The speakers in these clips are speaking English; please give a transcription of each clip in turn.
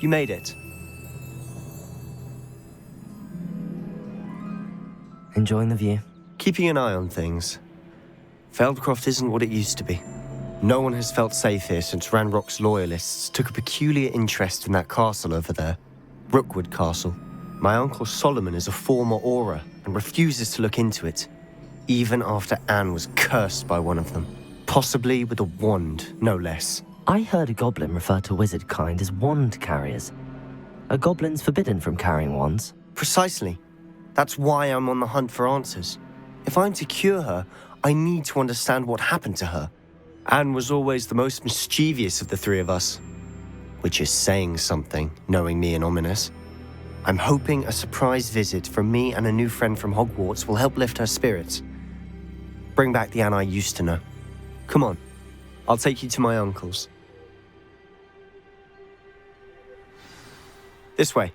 You made it. Enjoying the view? Keeping an eye on things. Feldcroft isn't what it used to be. No one has felt safe here since Ranrock's loyalists took a peculiar interest in that castle over there. Rookwood Castle. My uncle Solomon is a former Auror and refuses to look into it, even after Anne was cursed by one of them. Possibly with a wand, no less. I heard a goblin refer to wizard kind as wand carriers. Are goblins forbidden from carrying wands? Precisely. That's why I'm on the hunt for answers. If I'm to cure her, I need to understand what happened to her. Anne was always the most mischievous of the three of us. Which is saying something, knowing me and Ominous. I'm hoping a surprise visit from me and a new friend from Hogwarts will help lift her spirits. Bring back the Anne I used to know. Come on, I'll take you to my uncle's. This way.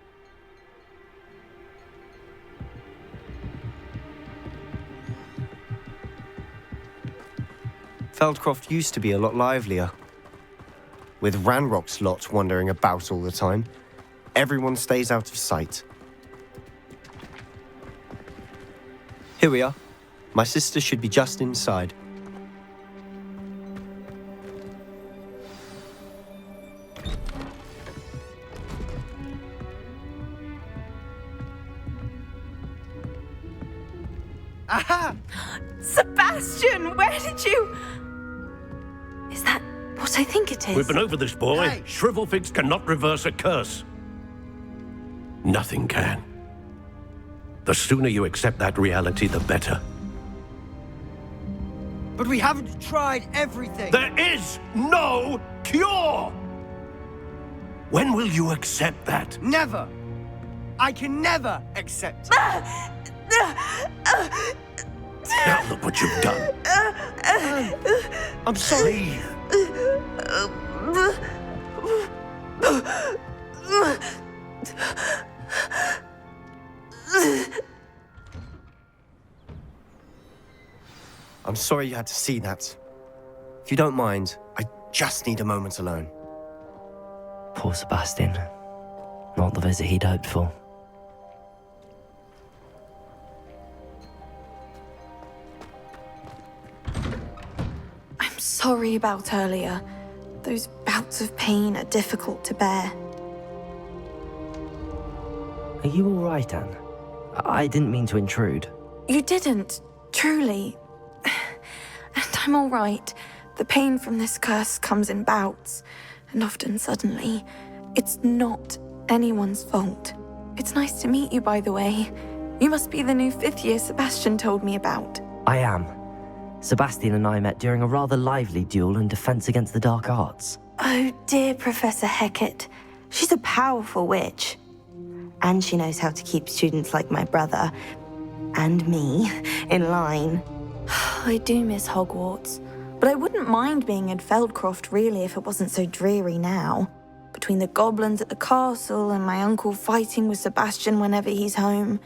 Feldcroft used to be a lot livelier. With Ranrock's lot wandering about all the time, everyone stays out of sight. Here we are. My sister should be just inside. Aha! Sebastian, where did you... Is that what I think it is? We've been over this, boy. Hey. Shrivelfigs cannot reverse a curse. Nothing can. The sooner you accept that reality, the better. But we haven't tried everything. There is no cure! When will you accept that? Never. I can never accept. Now look what you've done. I'm sorry. I'm sorry you had to see that. If you don't mind, I just need a moment alone. Poor Sebastian. Not the visit he'd hoped for. I'm sorry about earlier. Those bouts of pain are difficult to bear. Are you all right, Anne? I didn't mean to intrude. You didn't, truly. And I'm all right. The pain from this curse comes in bouts, and often suddenly. It's not anyone's fault. It's nice to meet you, by the way. You must be the new 5th year Sebastian told me about. I am. Sebastian and I met during a rather lively duel in defense against the dark arts. Oh, dear Professor Hecat. She's a powerful witch. And she knows how to keep students like my brother, and me, in line. I do miss Hogwarts, but I wouldn't mind being in Feldcroft, really, if it wasn't so dreary now. Between the goblins at the castle and my uncle fighting with Sebastian whenever he's home,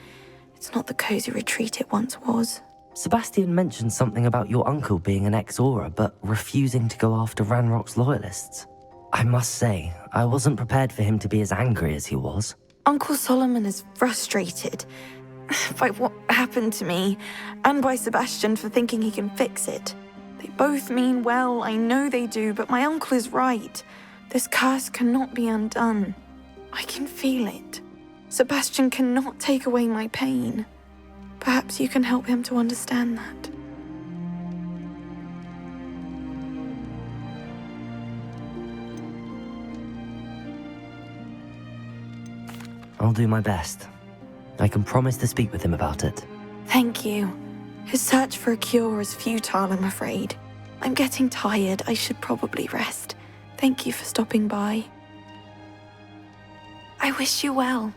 it's not the cozy retreat it once was. Sebastian mentioned something about your uncle being an ex-Auror, but refusing to go after Ranrock's loyalists. I must say, I wasn't prepared for him to be as angry as he was. Uncle Solomon is frustrated by what happened to me, and by Sebastian for thinking he can fix it. They both mean well, I know they do, but my uncle is right. This curse cannot be undone. I can feel it. Sebastian cannot take away my pain. Perhaps you can help him to understand that. I'll do my best. I can promise to speak with him about it. Thank you. His search for a cure is futile, I'm afraid. I'm getting tired. I should probably rest. Thank you for stopping by. I wish you well.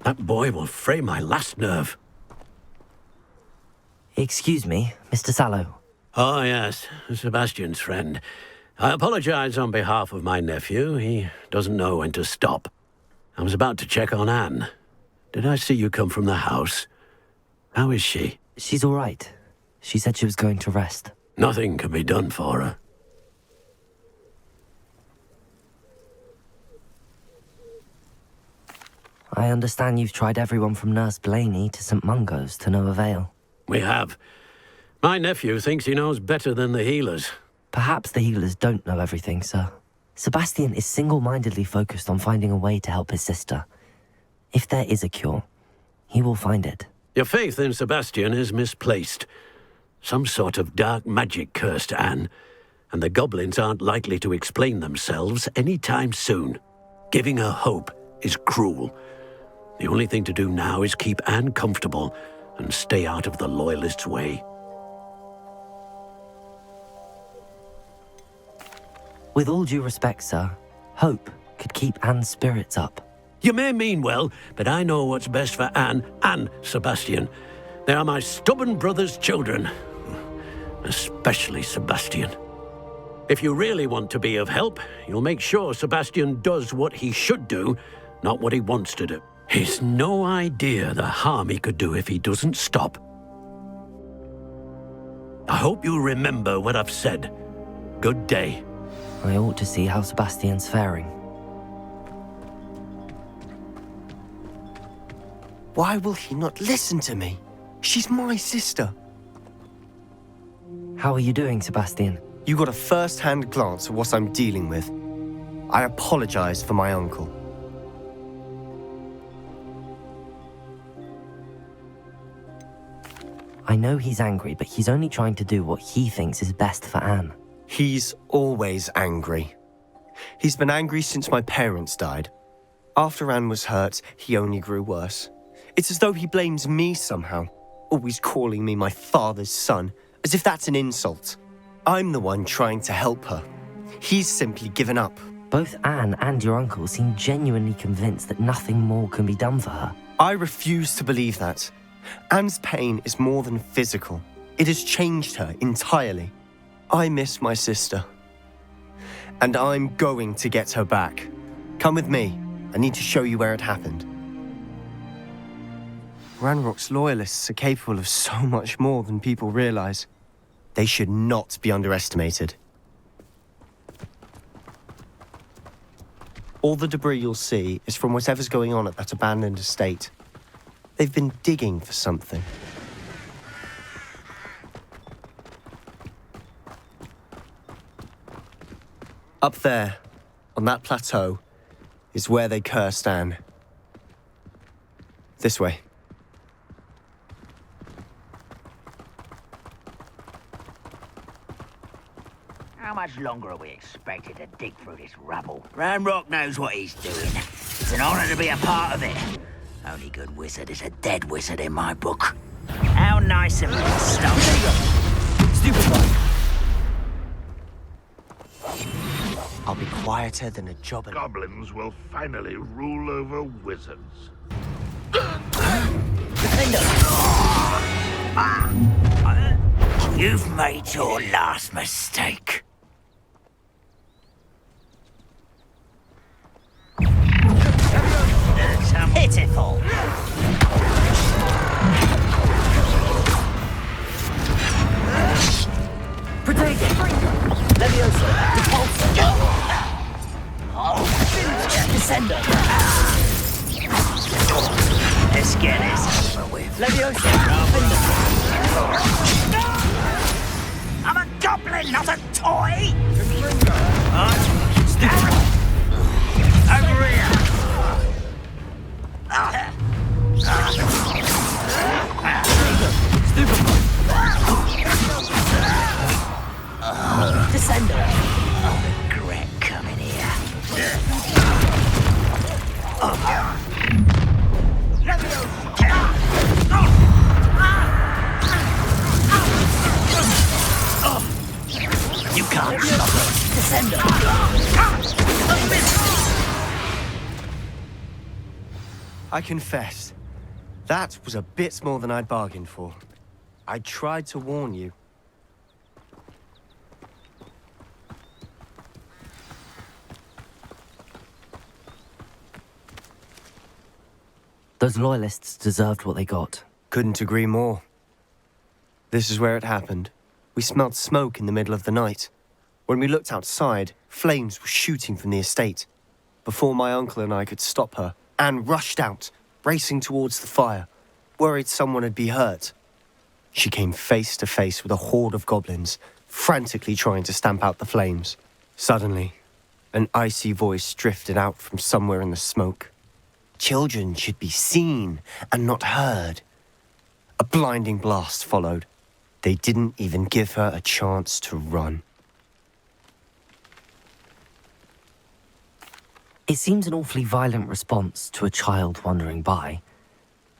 That boy will fray my last nerve. Excuse me, Mr. Sallow. Oh, yes, Sebastian's friend. I apologize on behalf of my nephew. He doesn't know when to stop. I was about to check on Anne. Did I see you come from the house? How is she? She's all right. She said she was going to rest. Nothing can be done for her. I understand you've tried everyone from Nurse Blaney to St. Mungo's to no avail. We have. My nephew thinks he knows better than the healers. Perhaps the healers don't know everything, sir. Sebastian is single-mindedly focused on finding a way to help his sister. If there is a cure, he will find it. Your faith in Sebastian is misplaced. Some sort of dark magic cursed Anne, and the goblins aren't likely to explain themselves anytime soon. Giving her hope is cruel. The only thing to do now is keep Anne comfortable and stay out of the Loyalists' way. With all due respect, sir, hope could keep Anne's spirits up. You may mean well, but I know what's best for Anne and Sebastian. They are my stubborn brother's children. Especially Sebastian. If you really want to be of help, you'll make sure Sebastian does what he should do, not what he wants to do. He's no idea the harm he could do if he doesn't stop. I hope you remember what I've said. Good day. I ought to see how Sebastian's faring. Why will he not listen to me? She's my sister. How are you doing, Sebastian? You got a first-hand glance at what I'm dealing with. I apologize for my uncle. I know he's angry, but he's only trying to do what he thinks is best for Anne. He's always angry. He's been angry since my parents died. After Anne was hurt, he only grew worse. It's as though he blames me somehow, always calling me my father's son, as if that's an insult. I'm the one trying to help her. He's simply given up. Both Anne and your uncle seem genuinely convinced that nothing more can be done for her. I refuse to believe that. Anne's pain is more than physical. It has changed her entirely. I miss my sister. And I'm going to get her back. Come with me. I need to show you where it happened. Ranrock's loyalists are capable of so much more than people realize. They should not be underestimated. All the debris you'll see is from whatever's going on at that abandoned estate. They've been digging for something. Up there, on that plateau, is where they cursed Anne. This way. How much longer are we expected to dig through this rubble? Ranrock knows what he's doing. It's an honor to be a part of it. Only good wizard is a dead wizard in my book. How nice of you to stop. Stupid one. I'll be quieter than a jobbin. Goblins will finally rule over wizards. You've made your last mistake. Pitiful. Protect it! Leviosa! Repulsor! Descender! Let's get this over with. Leviosa! I'm a goblin, not a toy! Over here! Descender! I regret coming here. You can't stop us. Descender! I confess, that was a bit more than I'd bargained for. I tried to warn you. Those loyalists deserved what they got. Couldn't agree more. This is where it happened. We smelled smoke in the middle of the night. When we looked outside, flames were shooting from the estate. Before my uncle and I could stop her, Anne rushed out, racing towards the fire, worried someone had been hurt. She came face to face with a horde of goblins, frantically trying to stamp out the flames. Suddenly, an icy voice drifted out from somewhere in the smoke. Children should be seen and not heard. A blinding blast followed. They didn't even give her a chance to run. It seems an awfully violent response to a child wandering by.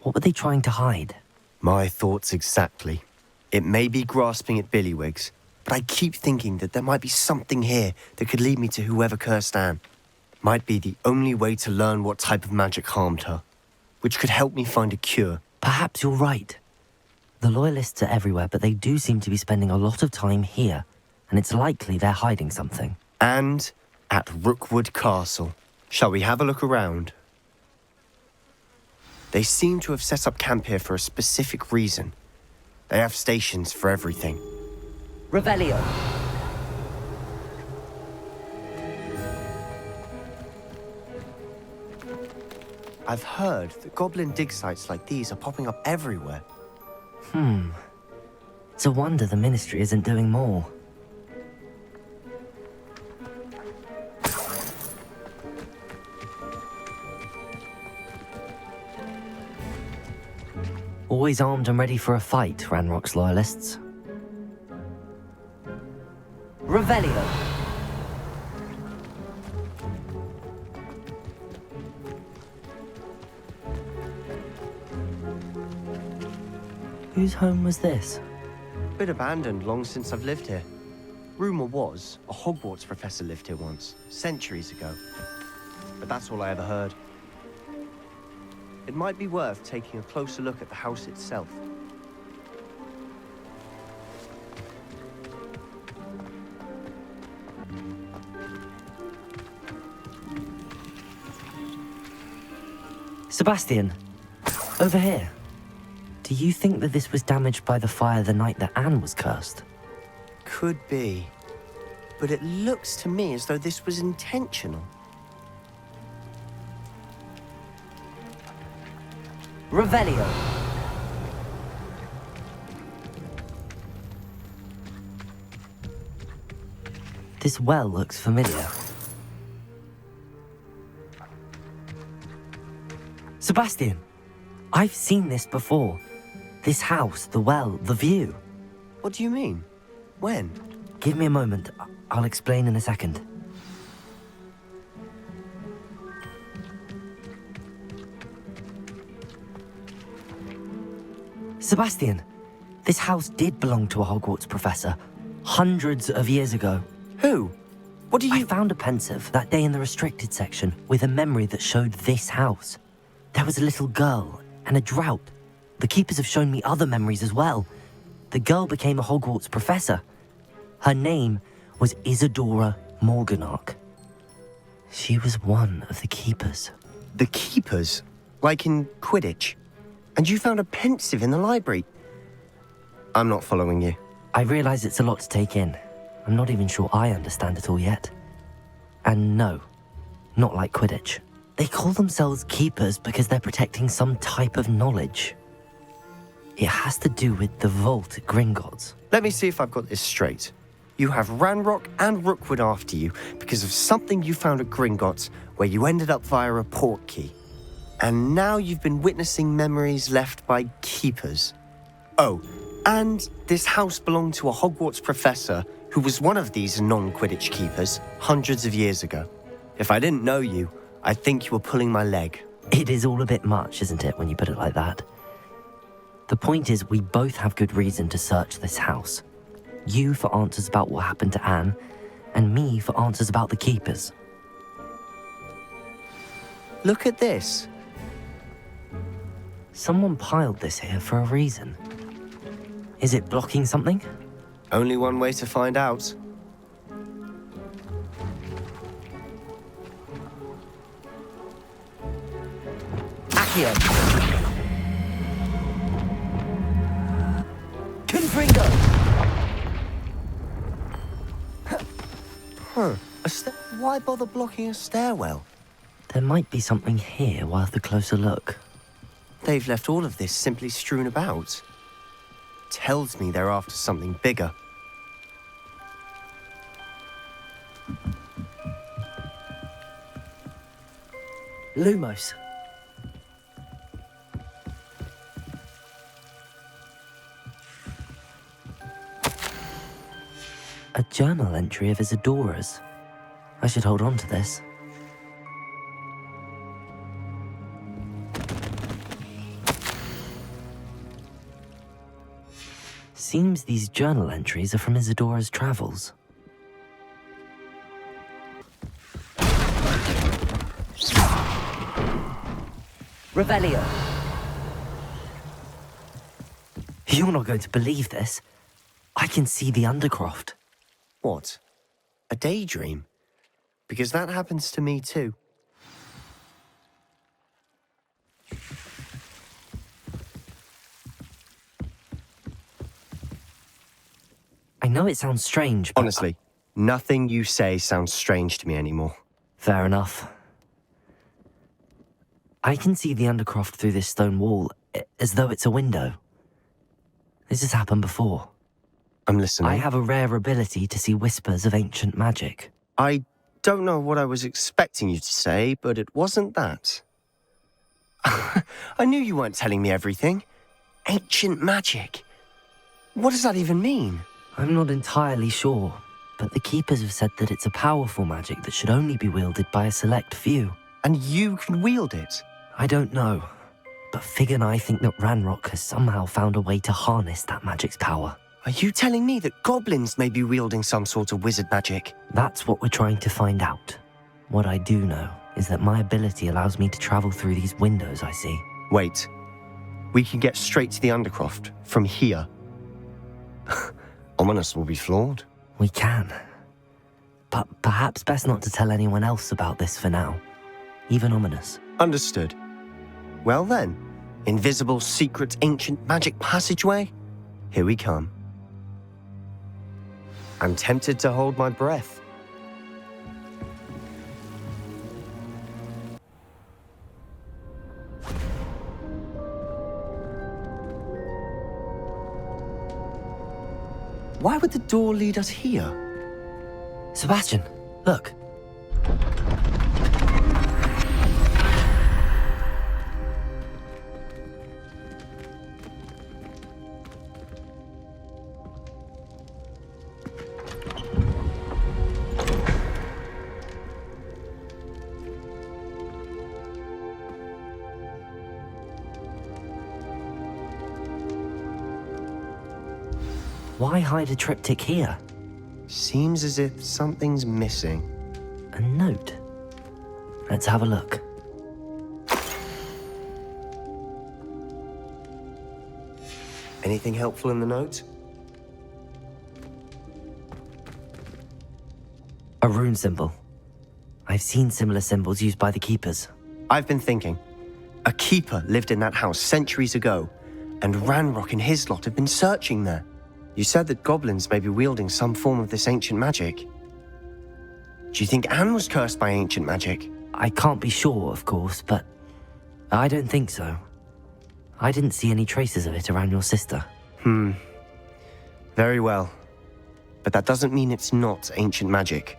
What were they trying to hide? My thoughts exactly. It may be grasping at billywhigs, but I keep thinking that there might be something here that could lead me to whoever cursed Anne. Might be the only way to learn what type of magic harmed her, which could help me find a cure. Perhaps you're right. The Loyalists are everywhere, but they do seem to be spending a lot of time here, and it's likely they're hiding something. And at Rookwood Castle. Shall we have a look around? They seem to have set up camp here for a specific reason. They have stations for everything. Revelio. I've heard that goblin dig sites like these are popping up everywhere. It's a wonder the Ministry isn't doing more. Always armed and ready for a fight, Ranrock's Loyalists. Revelio. Whose home was this? Bit abandoned long since I've lived here. Rumour was a Hogwarts professor lived here once, centuries ago. But that's all I ever heard. It might be worth taking a closer look at the house itself. Sebastian, over here. Do you think that this was damaged by the fire the night that Anne was cursed? Could be. But it looks to me as though this was intentional. Revelio. This well looks familiar. Sebastian, I've seen this before. This house, the well, the view. What do you mean? When? Give me a moment. I'll explain in a second. Sebastian, this house did belong to a Hogwarts professor, hundreds of years ago. Who? What do you... I found a pensive that day in the restricted section with a memory that showed this house. There was a little girl and a drought. The keepers have shown me other memories as well. The girl became a Hogwarts professor. Her name was Isadora Morganach. She was one of the keepers. The keepers? Like in Quidditch? And you found a pensive in the library? I'm not following you. I realize it's a lot to take in. I'm not even sure I understand it all yet. And no, not like Quidditch. They call themselves keepers because they're protecting some type of knowledge. It has to do with the vault at Gringotts. Let me see if I've got this straight. You have Ranrock and Rookwood after you because of something you found at Gringotts where you ended up via a portkey. And now you've been witnessing memories left by keepers. Oh, and this house belonged to a Hogwarts professor who was one of these non-Quidditch keepers hundreds of years ago. If I didn't know you, I'd think you were pulling my leg. It is all a bit much, isn't it, when you put it like that? The point is, we both have good reason to search this house. You for answers about what happened to Anne, and me for answers about the keepers. Look at this. Someone piled this here for a reason. Is it blocking something? Only one way to find out. Accio! Confringo! Huh. Why bother blocking a stairwell? There might be something here worth a closer look. They've left all of this simply strewn about. Tells me they're after something bigger. Lumos. A journal entry of Isadora's. I should hold on to this. Seems these journal entries are from Isadora's travels. Revelio. You're not going to believe this. I can see the Undercroft. What? A daydream? Because that happens to me too. I know it sounds strange, but... Honestly, nothing you say sounds strange to me anymore. Fair enough. I can see the Undercroft through this stone wall, as though it's a window. This has happened before. I'm listening. I have a rare ability to see whispers of ancient magic. I don't know what I was expecting you to say, but it wasn't that. I knew you weren't telling me everything. Ancient magic. What does that even mean? I'm not entirely sure, but the Keepers have said that it's a powerful magic that should only be wielded by a select few. And you can wield it? I don't know, but Fig and I think that Ranrock has somehow found a way to harness that magic's power. Are you telling me that goblins may be wielding some sort of wizard magic? That's what we're trying to find out. What I do know is that my ability allows me to travel through these windows I see. Wait. We can get straight to the Undercroft from here. Ominous will be floored. We can. But perhaps best not to tell anyone else about this for now. Even Ominous. Understood. Well then, invisible, secret, ancient magic passageway? Here we come. I'm tempted to hold my breath. Why would the door lead us here? Sebastian, look. Why hide a triptych here? Seems as if something's missing. A note. Let's have a look. Anything helpful in the note? A rune symbol. I've seen similar symbols used by the Keepers. I've been thinking. A keeper lived in that house centuries ago, and Ranrock and his lot have been searching there. You said that goblins may be wielding some form of this ancient magic. Do you think Anne was cursed by ancient magic? I can't be sure, of course, but I don't think so. I didn't see any traces of it around your sister. Very well. But that doesn't mean it's not ancient magic.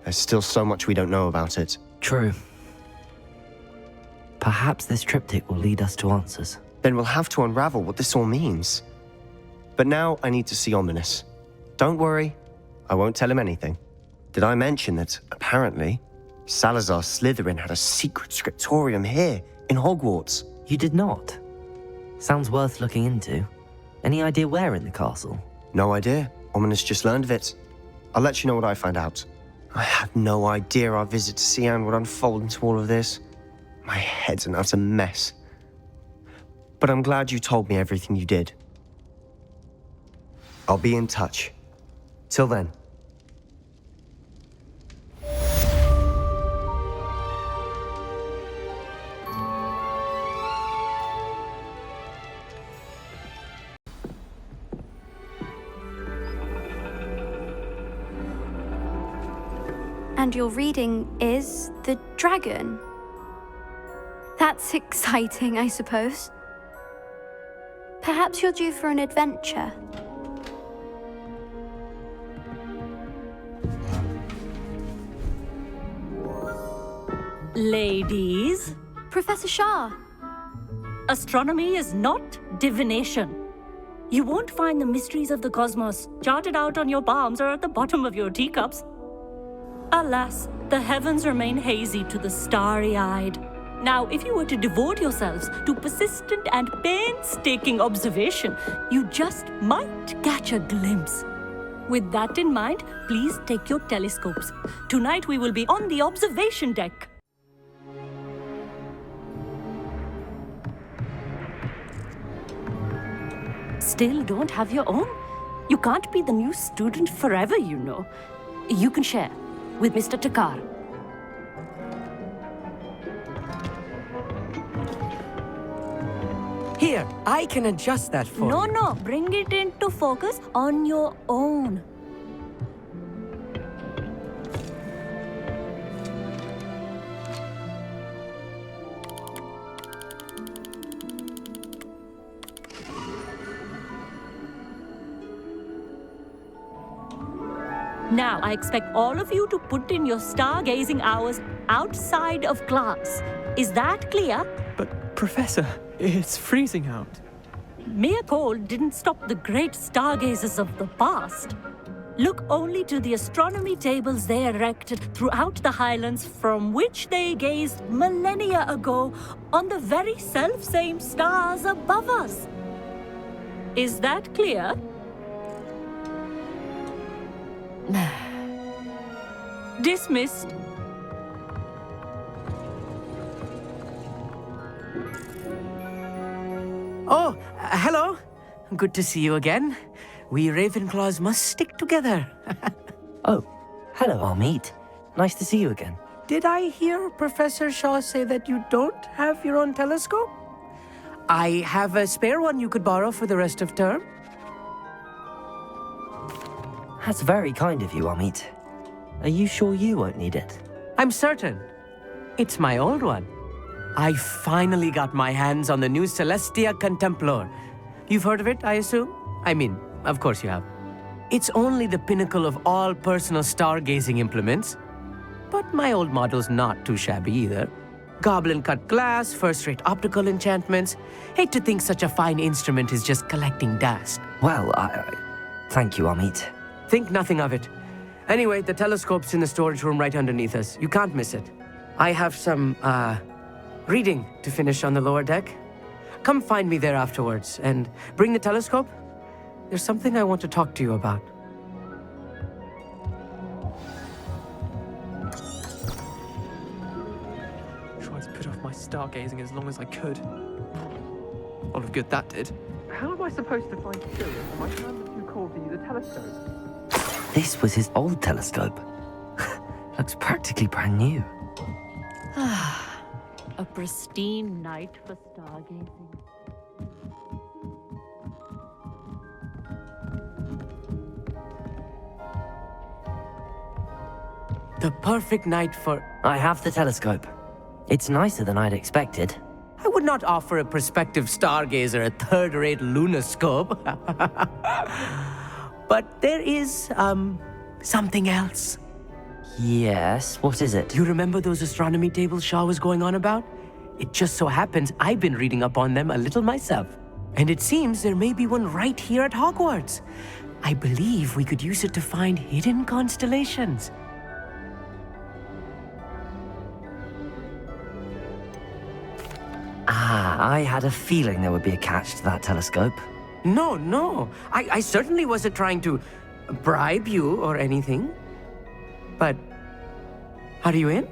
There's still so much we don't know about it. True. Perhaps this triptych will lead us to answers. Then we'll have to unravel what this all means. But now I need to see Ominous. Don't worry, I won't tell him anything. Did I mention that, apparently, Salazar Slytherin had a secret scriptorium here in Hogwarts? You did not? Sounds worth looking into. Any idea where in the castle? No idea. Ominous just learned of it. I'll let you know what I find out. I had no idea our visit to Cian would unfold into all of this. My head's an utter mess. But I'm glad you told me everything you did. I'll be in touch. Till then. And your reading is The Dragon. That's exciting, I suppose. Perhaps you're due for an adventure. Ladies, Professor Shah. astronomy is not divination. You won't find the mysteries of the cosmos charted out on your palms or at the bottom of your teacups. Alas, the heavens remain hazy to the starry-eyed. Now, if you were to devote yourselves to persistent and painstaking observation, you just might catch a glimpse. With that in mind, please take your telescopes. Tonight we will be on the observation deck. Still don't have your own? You can't be the new student forever, you know. You can share with Mr. Takar. Here, I can adjust that for you. No, bring it into focus on your own. Now, I expect all of you to put in your stargazing hours outside of class. Is that clear? But, Professor, it's freezing out. Mere cold didn't stop the great stargazers of the past. Look only to the astronomy tables they erected throughout the highlands from which they gazed millennia ago on the very self-same stars above us. Is that clear? Dismissed. Oh, hello. Good to see you again. We Ravenclaws must stick together. Oh, hello, Amit. Nice to see you again. Did I hear Professor Shaw say that you don't have your own telescope? I have a spare one you could borrow for the rest of term. That's very kind of you, Amit. Are you sure you won't need it? I'm certain. It's my old one. I finally got my hands on the new Celestia Contemplar. You've heard of it, I assume? I mean, of course you have. It's only the pinnacle of all personal stargazing implements. But my old model's not too shabby either. Goblin-cut glass, first-rate optical enchantments. Hate to think such a fine instrument is just collecting dust. Well, thank you, Amit. Think nothing of it. Anyway, the telescope's in the storage room right underneath us. You can't miss it. I have some, reading to finish on the lower deck. Come find me there afterwards, and bring the telescope. There's something I want to talk to you about. Tried to put off my stargazing as long as I could. A lot of good that did. How am I supposed to find Sirius when my hands are too cold to use a telescope? This was his old telescope. Looks practically brand new. A pristine night for stargazing. The perfect night for... I have the telescope. It's nicer than I'd expected. I would not offer a prospective stargazer a third-rate lunoscope. But there is, something else. Yes, what is it? You remember those astronomy tables Shaw was going on about? It just so happens I've been reading up on them a little myself. And it seems there may be one right here at Hogwarts. I believe we could use it to find hidden constellations. I had a feeling there would be a catch to that telescope. No. I certainly wasn't trying to bribe you or anything. But, are you in?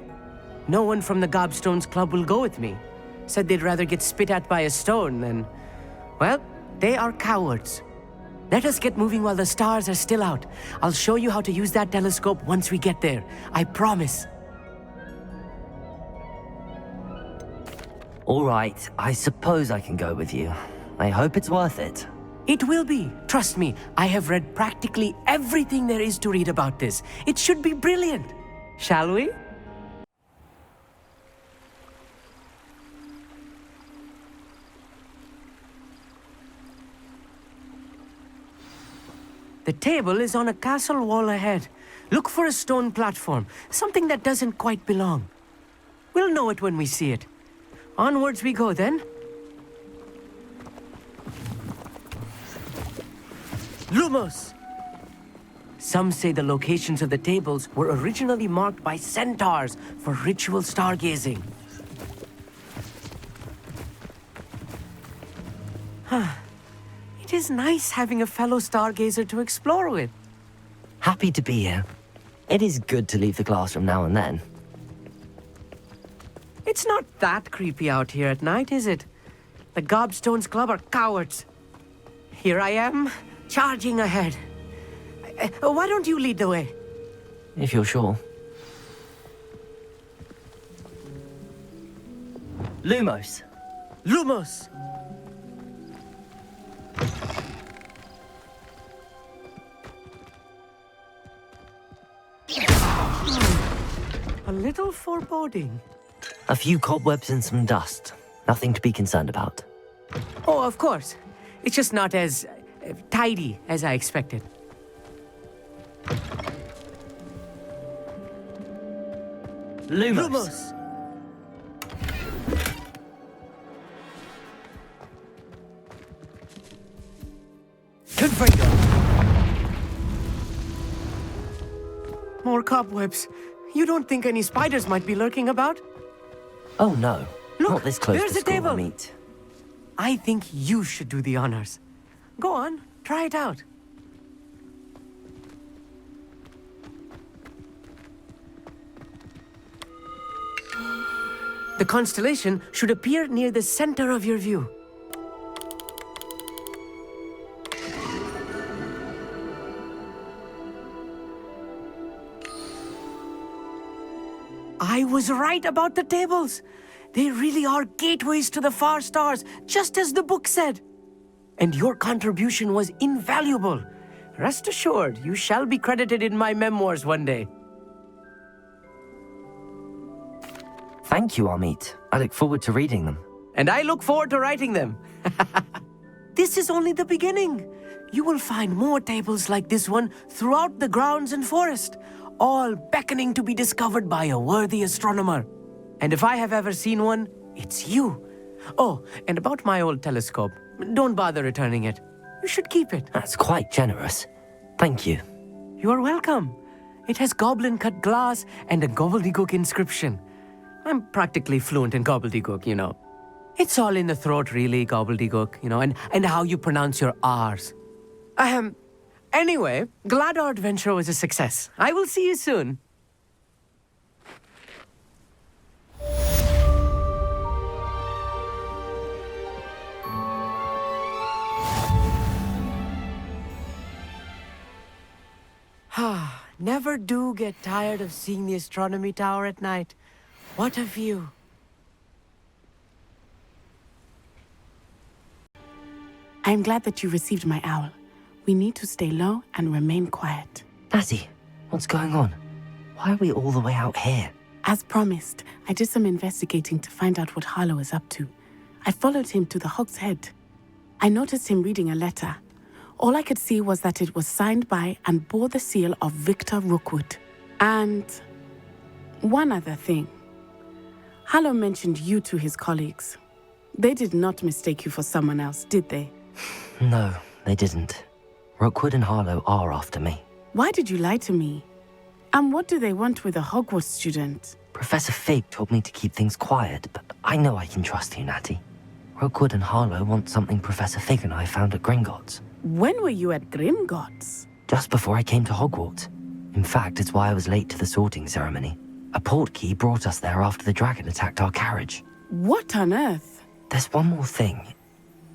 No one from the Gobstones Club will go with me. Said they'd rather get spit at by a stone than... Well, they are cowards. Let us get moving while the stars are still out. I'll show you how to use that telescope once we get there. I promise. All right, I suppose I can go with you. I hope it's worth it. It will be. Trust me, I have read practically everything there is to read about this. It should be brilliant. Shall we? The table is on a castle wall ahead. Look for a stone platform, something that doesn't quite belong. We'll know it when we see it. Onwards we go then. Lumos! Some say the locations of the tables were originally marked by centaurs for ritual stargazing. It is nice having a fellow stargazer to explore with. Happy to be here. It is good to leave the classroom now and then. It's not that creepy out here at night, is it? The Gobstones Club are cowards. Here I am, charging ahead. Why don't you lead the way? If you're sure. Lumos. Lumos! A little foreboding. A few cobwebs and some dust. Nothing to be concerned about. Oh, of course. It's just not as tidy as I expected. Lumos. Confringo. More cobwebs. You don't think any spiders might be lurking about? Oh no. Look, not this close there's to the school table. meet. I think you should do the honors. Go on, try it out. The constellation should appear near the center of your view. I was right about the tables. They really are gateways to the far stars, just as the book said. And your contribution was invaluable. Rest assured, you shall be credited in my memoirs one day. Thank you, Amit. I look forward to reading them. And I look forward to writing them. This is only the beginning. You will find more tables like this one throughout the grounds and forest, all beckoning to be discovered by a worthy astronomer. And if I have ever seen one, it's you. Oh, and about my old telescope, don't bother returning it. You should keep it. That's quite generous. Thank you. You are welcome. It has goblin-cut glass and a gobbledygook inscription. I'm practically fluent in gobbledygook, you know. It's all in the throat, really, gobbledygook, you know, and how you pronounce your R's. Anyway, glad our adventure was a success. I will see you soon. Never do get tired of seeing the astronomy tower at night. What a view. I'm glad that you received my owl. We need to stay low and remain quiet. Natty, what's going on? Why are we all the way out here? As promised, I did some investigating to find out what Harlow is up to. I followed him to the Hog's Head. I noticed him reading a letter. All I could see was that it was signed by and bore the seal of Victor Rookwood. And one other thing. Harlow mentioned you to his colleagues. They did not mistake you for someone else, did they? No, they didn't. Rookwood and Harlow are after me. Why did you lie to me? And what do they want with a Hogwarts student? Professor Fig told me to keep things quiet, but I know I can trust you, Natty. Rookwood and Harlow want something Professor Fig and I found at Gringotts. When were you at Gringotts? Just before I came to Hogwarts. In fact, it's why I was late to the sorting ceremony. A portkey brought us there after the dragon attacked our carriage. What on earth? There's one more thing.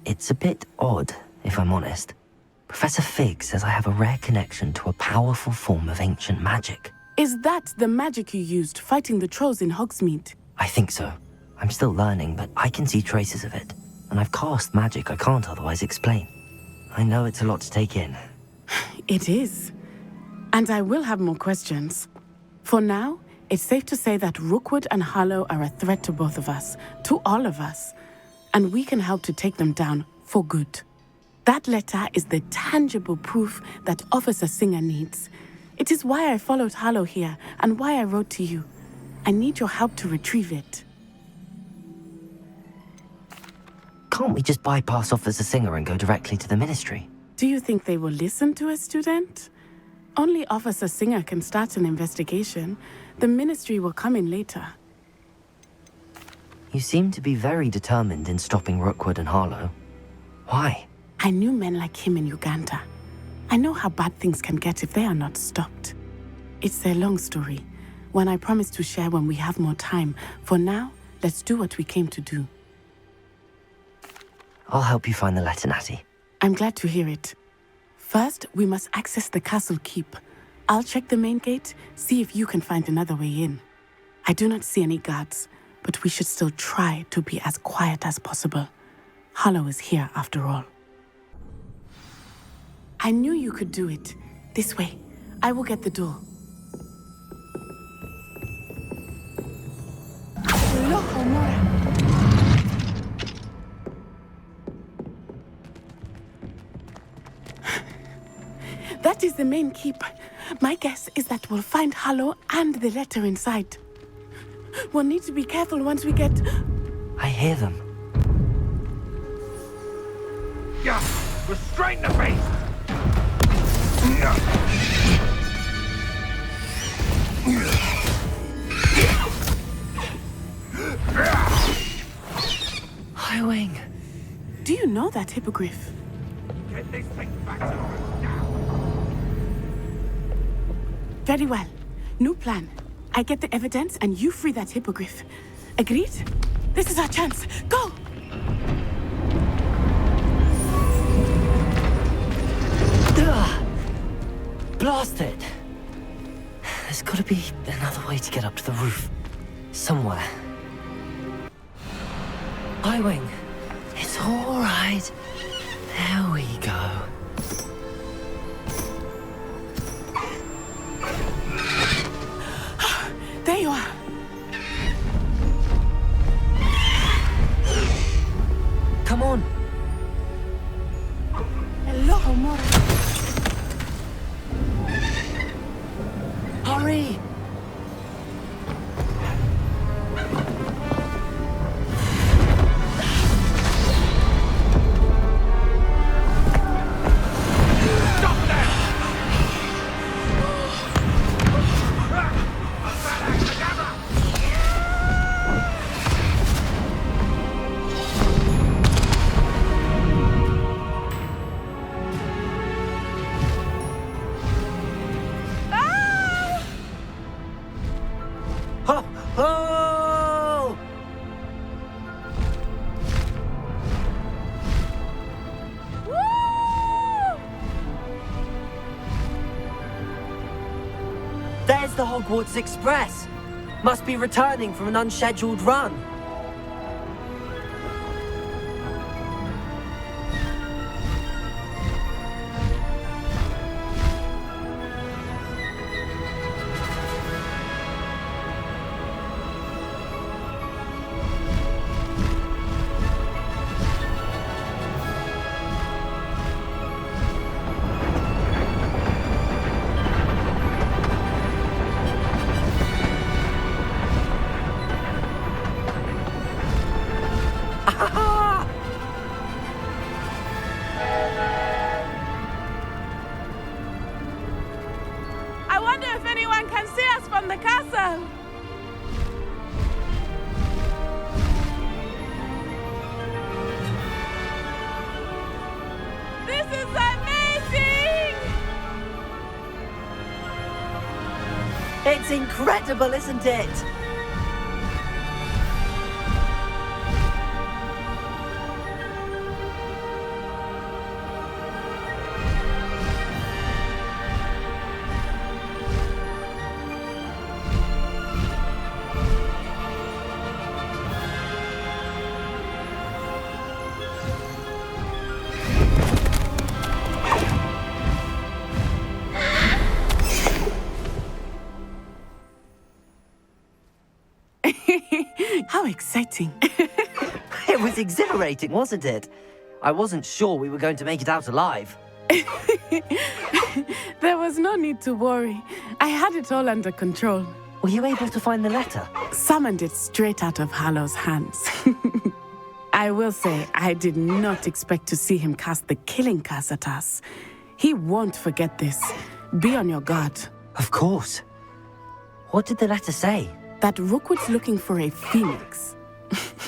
It's a bit odd, if I'm honest. Professor Fig says I have a rare connection to a powerful form of ancient magic. Is that the magic you used fighting the trolls in Hogsmeade? I think so. I'm still learning, but I can see traces of it. And I've cast magic I can't otherwise explain. I know it's a lot to take in. It is. And I will have more questions. For now, it's safe to say that Rookwood and Harlow are a threat to both of us, to all of us. And we can help to take them down for good. That letter is the tangible proof that Officer Singer needs. It is why I followed Harlow here and why I wrote to you. I need your help to retrieve it. Can't we just bypass Officer Singer and go directly to the Ministry? Do you think they will listen to a student? Only Officer Singer can start an investigation. The Ministry will come in later. You seem to be very determined in stopping Rookwood and Harlow. Why? I knew men like him in Uganda. I know how bad things can get if they are not stopped. It's a long story, one I promise to share when we have more time. For now, let's do what we came to do. I'll help you find the letter, Natty. I'm glad to hear it. First, we must access the castle keep. I'll check the main gate, see if you can find another way in. I do not see any guards, but we should still try to be as quiet as possible. Harlow is here after all. I knew you could do it. This way. I will get the door. That is the main keep. My guess is that we'll find Harlow and the letter inside. We'll need to be careful once we get... I hear them. Yeah, restrain the beast! Highwing. Do you know that hippogriff? Get this thing back to us now! Very well. New plan. I get the evidence and you free that hippogriff. Agreed? This is our chance. Go! Blast it! There's gotta be another way to get up to the roof. Somewhere. Highwing. It's all right. There we go. There you are. Come on. Hello, Mora. Hurry! There's the Hogwarts Express. Must be returning from an unscheduled run. I wonder if anyone can see us from the castle. This is amazing! It's incredible, isn't it? exciting. It was exhilarating, wasn't it? I wasn't sure we were going to make it out alive. There was no need to worry. I had it all under control. Were you able to find the letter? Summoned it straight out of Harlow's hands. I will say, I did not expect to see him cast the killing curse at us. He won't forget this. Be on your guard. Of course. What did the letter say? That Rookwood's looking for a phoenix.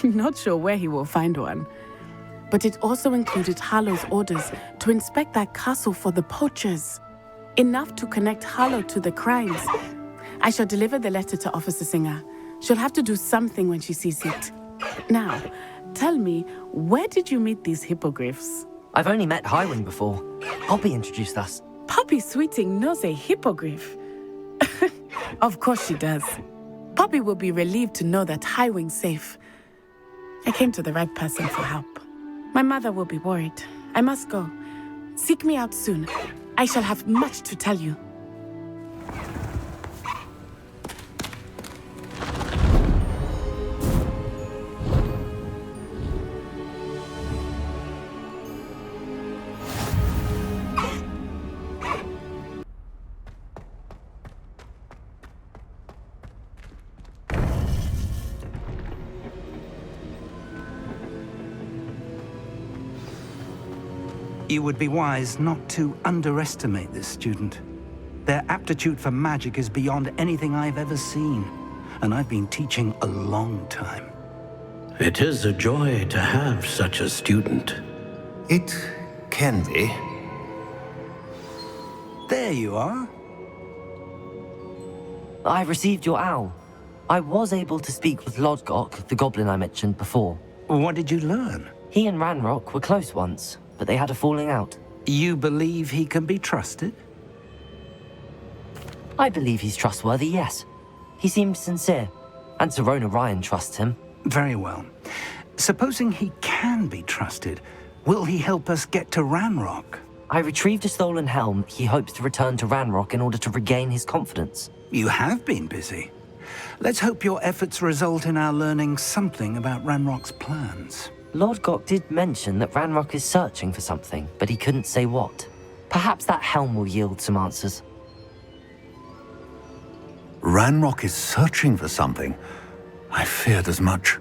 Not sure where he will find one. But it also included Harlow's orders to inspect that castle for the poachers. Enough to connect Harlow to the crimes. I shall deliver the letter to Officer Singer. She'll have to do something when she sees it. Now, tell me, where did you meet these hippogriffs? I've only met Highwing before. Poppy introduced us. Poppy Sweeting knows a hippogriff. Of course she does. Poppy will be relieved to know that Highwing's safe. I came to the right person for help. My mother will be worried. I must go. Seek me out soon. I shall have much to tell you. You would be wise not to underestimate this student. Their aptitude for magic is beyond anything I've ever seen, and I've been teaching a long time. It is a joy to have such a student. It can be. There you are. I received your owl. I was able to speak with Lodgok, the goblin I mentioned before. What did you learn? He and Ranrock were close once, but they had a falling out. You believe he can be trusted? I believe he's trustworthy, yes. He seemed sincere, and Serona Ryan trusts him. Very well. Supposing he can be trusted, will he help us get to Ranrock? I retrieved a stolen helm. He hopes to return to Ranrock in order to regain his confidence. You have been busy. Let's hope your efforts result in our learning something about Ranrock's plans. Lodgok did mention that Ranrock is searching for something, but he couldn't say what. Perhaps that helm will yield some answers. Ranrock is searching for something. I feared as much.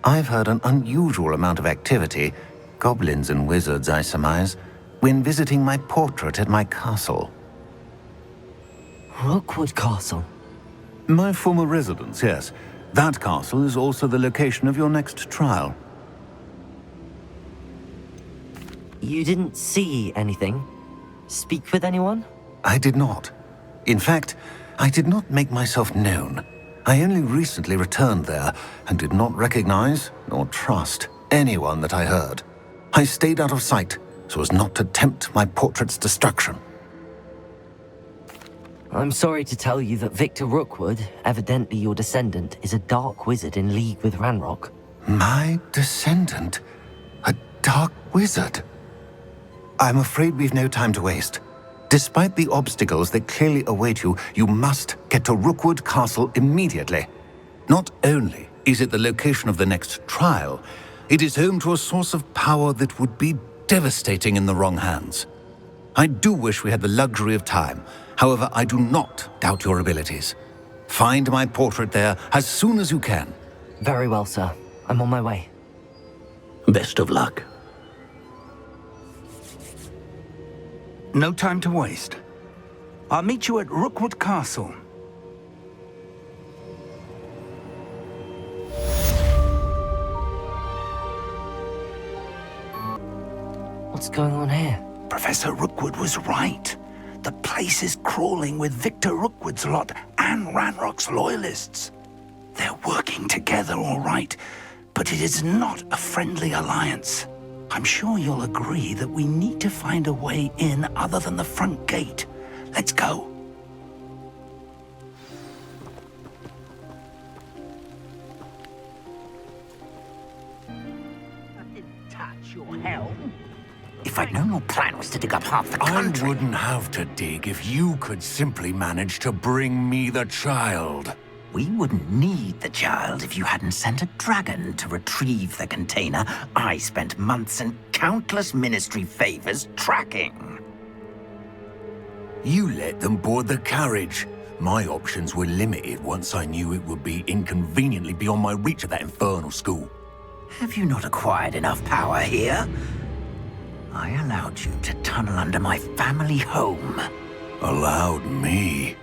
I've heard an unusual amount of activity, goblins and wizards, I surmise, when visiting my portrait at my castle. Rookwood Castle? My former residence, yes. That castle is also the location of your next trial. You didn't see anything? Speak with anyone? I did not. In fact, I did not make myself known. I only recently returned there and did not recognize nor trust anyone that I heard. I stayed out of sight so as not to tempt my portrait's destruction. I'm sorry to tell you that Victor Rookwood, evidently your descendant, is a dark wizard in league with Ranrock. My descendant? A dark wizard? I'm afraid we've no time to waste. Despite the obstacles that clearly await you, you must get to Rookwood Castle immediately. Not only is it the location of the next trial, it is home to a source of power that would be devastating in the wrong hands. I do wish we had the luxury of time. However, I do not doubt your abilities. Find my portrait there as soon as you can. Very well, sir. I'm on my way. Best of luck. No time to waste. I'll meet you at Rookwood Castle. What's going on here? Professor Rookwood was right. The place is crawling with Victor Rookwood's lot and Ranrock's loyalists. They're working together, all right, but it is not a friendly alliance. I'm sure you'll agree that we need to find a way in other than the front gate. Let's go. I didn't touch your helm. If I'd known your plan was to dig up half the country... I wouldn't have to dig if you could simply manage to bring me the child. We wouldn't need the child if you hadn't sent a dragon to retrieve the container I spent months and countless ministry favors tracking. You let them board the carriage. My options were limited once I knew it would be inconveniently beyond my reach at that infernal school. Have you not acquired enough power here? I allowed you to tunnel under my family home. Allowed me?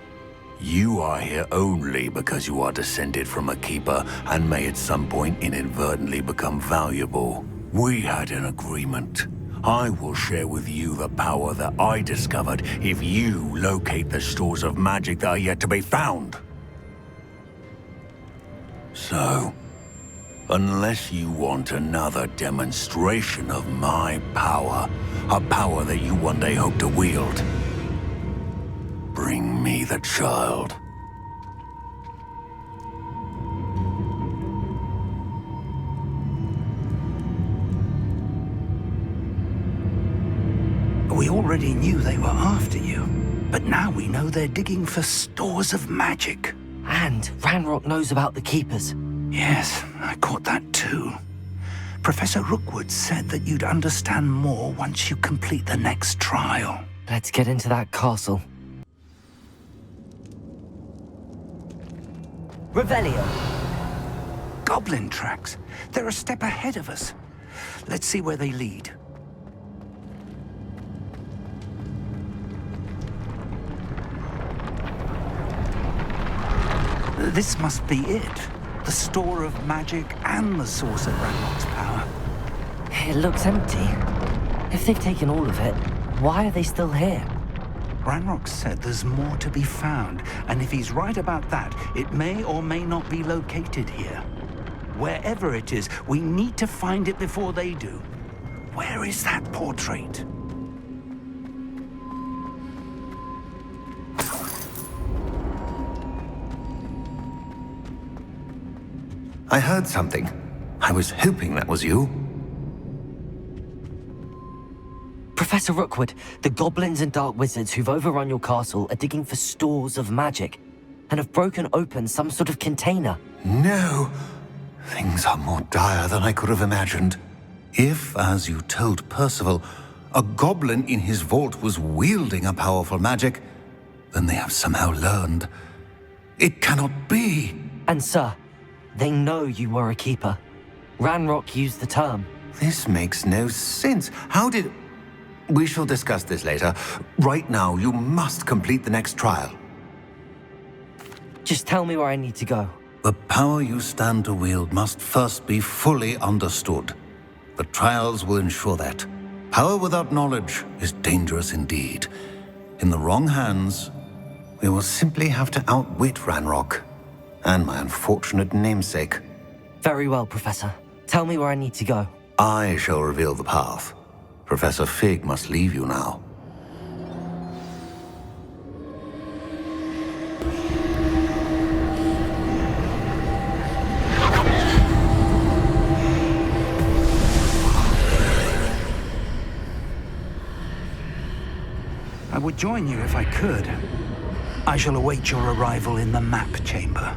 You are here only because you are descended from a keeper and may at some point inadvertently become valuable. We had an agreement. I will share with you the power that I discovered if you locate the stores of magic that are yet to be found. So, unless you want another demonstration of my power, a power that you one day hope to wield, bring me the child. We already knew they were after you, but now we know they're digging for stores of magic. And Ranrock knows about the Keepers. Yes, I caught that too. Professor Rookwood said that you'd understand more once you complete the next trial. Let's get into that castle. Revelio! Goblin tracks. They're a step ahead of us. Let's see where they lead. This must be it. The store of magic and the source of Ranrock's power. It looks empty. If they've taken all of it, why are they still here? Ranrock said there's more to be found, and if he's right about that, it may or may not be located here. Wherever it is, we need to find it before they do. Where is that portrait? I heard something. I was hoping that was you. Professor Rookwood, the goblins and dark wizards who've overrun your castle are digging for stores of magic and have broken open some sort of container. No! Things are more dire than I could have imagined. If, as you told Percival, a goblin in his vault was wielding a powerful magic, then they have somehow learned. It cannot be! And sir, they know you were a keeper. Ranrock used the term. This makes no sense. How did... We shall discuss this later. Right now, you must complete the next trial. Just tell me where I need to go. The power you stand to wield must first be fully understood. The trials will ensure that. Power without knowledge is dangerous indeed. In the wrong hands, we will simply have to outwit Ranrock and my unfortunate namesake. Very well, Professor. Tell me where I need to go. I shall reveal the path. Professor Fig must leave you now. I would join you if I could. I shall await your arrival in the map chamber.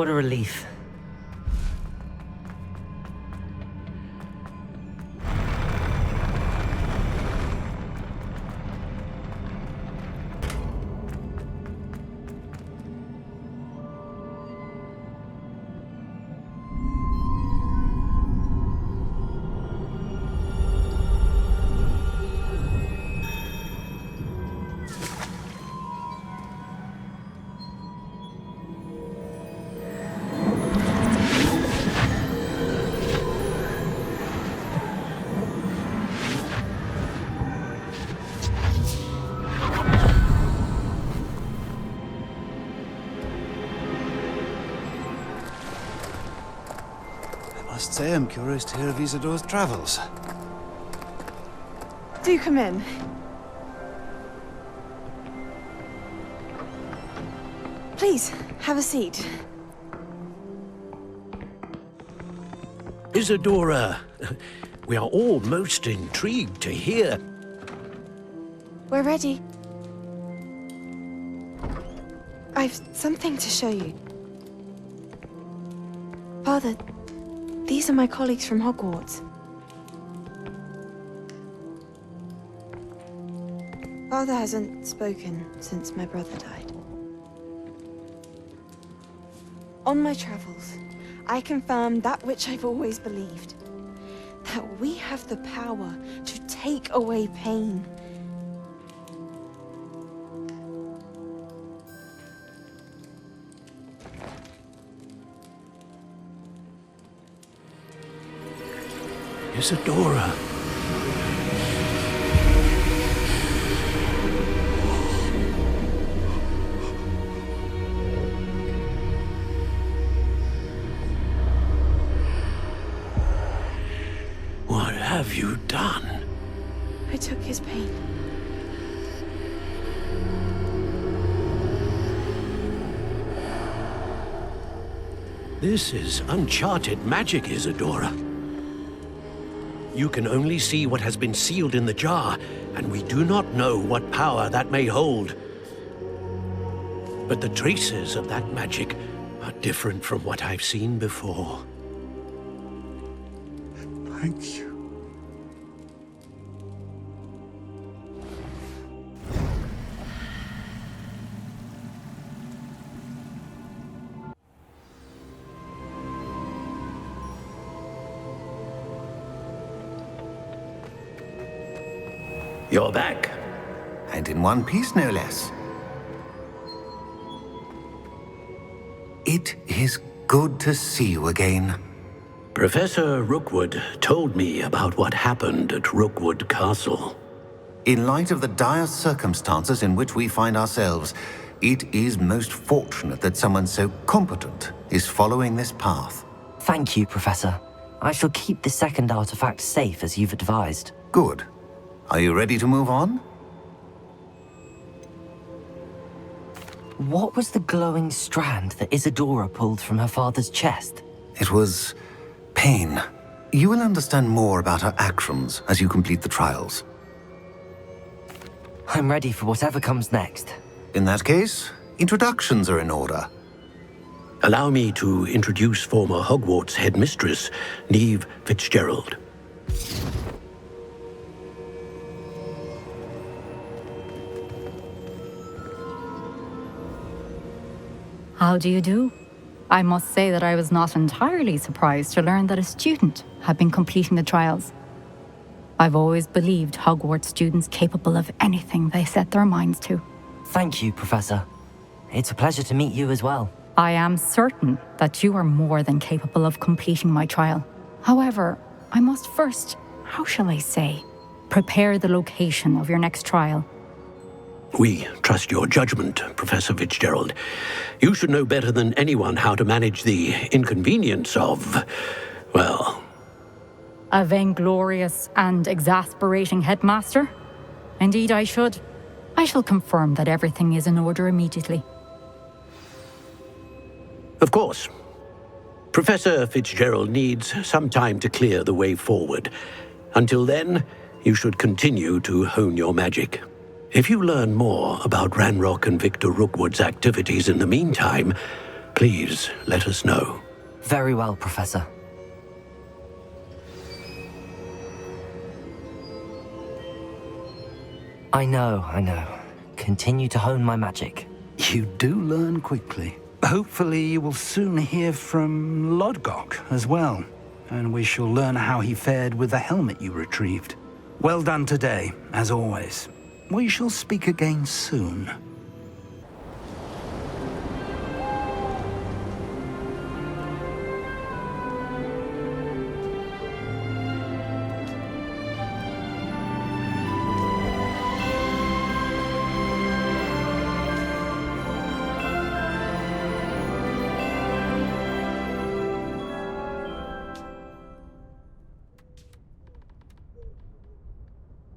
What a relief. I must say I'm curious to hear of Isadore's travels. Do come in. Please, have a seat. Isadora, we are all most intrigued to hear. We're ready. I've something to show you. Father, these are my colleagues from Hogwarts. Father hasn't spoken since my brother died. On my travels, I confirmed that which I've always believed. That we have the power to take away pain. Isadora. What have you done? I took his pain. This is uncharted magic, Isadora. You can only see what has been sealed in the jar, and we do not know what power that may hold. But the traces of that magic are different from what I've seen before. Thank you. You're back. And in one piece, no less. It is good to see you again. Professor Rookwood told me about what happened at Rookwood Castle. In light of the dire circumstances in which we find ourselves, it is most fortunate that someone so competent is following this path. Thank you, Professor. I shall keep the second artifact safe as you've advised. Good. Are you ready to move on? What was the glowing strand that Isadora pulled from her father's chest? It was pain. You will understand more about her actions as you complete the trials. I'm ready for whatever comes next. In that case, introductions are in order. Allow me to introduce former Hogwarts headmistress, Neve Fitzgerald. How do you do? I must say that I was not entirely surprised to learn that a student had been completing the trials. I've always believed Hogwarts students capable of anything they set their minds to. Thank you, Professor. It's a pleasure to meet you as well. I am certain that you are more than capable of completing my trial. However, I must first, how shall I say, prepare the location of your next trial. We trust your judgment, Professor Fitzgerald. You should know better than anyone how to manage the inconvenience of, well... A vainglorious and exasperating headmaster? Indeed I should. I shall confirm that everything is in order immediately. Of course. Professor Fitzgerald needs some time to clear the way forward. Until then, you should continue to hone your magic. If you learn more about Ranrock and Victor Rookwood's activities in the meantime, please let us know. Very well, Professor. I know. Continue to hone my magic. You do learn quickly. Hopefully you will soon hear from Lodgok as well, and we shall learn how he fared with the helmet you retrieved. Well done today, as always. We shall speak again soon.